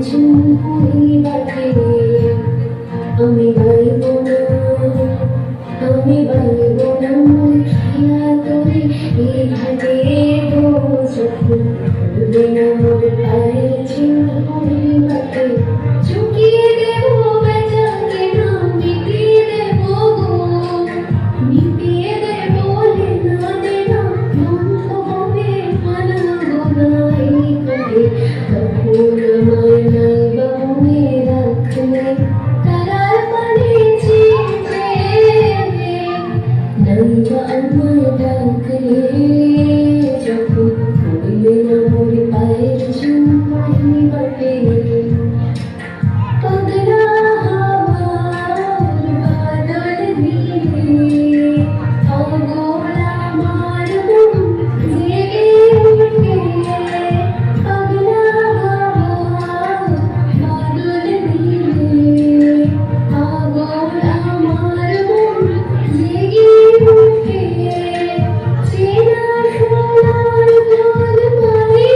ঝুমুরি বাজে আমি গাইব না আমি গাইব না খেলা তোরে এই ঘাটে যখন করবে না মোর পায়ের ঝুমুরি বাজে চুকিয়ে দেব বেচাকে নাম মিটিয়ে দেব গো মিটিয়ে দেব লেনা দেনা বন্ধ হবে মানাবো না এই ঘাটে তখন আমায় নাইবা মনে রাখলে তারার পানে চেয়ে নাইবা আমায় ডাকলে যখন করবে না মোর পায়ের ঝুমুরি বাজে পাগলা হাওয়ার বাদল দিলে পাগল আমার মন জেগে ওঠে পাগলা হাওয়ার বাদল দিলে পাগল আমার মন জেগে ওঠে চেনা সোনার জল মায়ে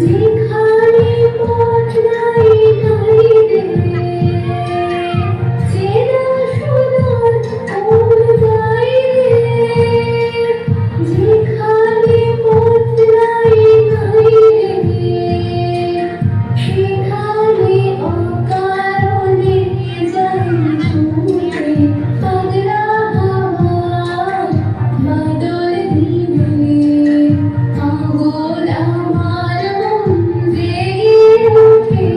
যেখানে পথ নাই নাই রে চেনা সোনার ফুল গাই রে যেখানে পথ নাই নাই রে সেখানে অকারণে যাই ছুটে পাগলা হাওয়ার বাদল দিলে পাগল আমার মন জেগে ওঠে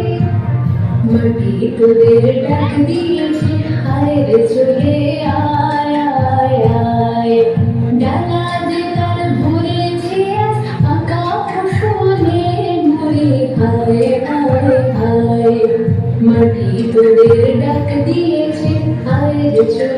মাটি তোদের ডাক দিয়েছে হায় রে চলে আয় আয় আয় ডালা যে তার ভরেছে আজ আঁকা ফসলে মরে হায় হায় হায় মাটি তোদের ডাক দিয়েছে হায় রে চলে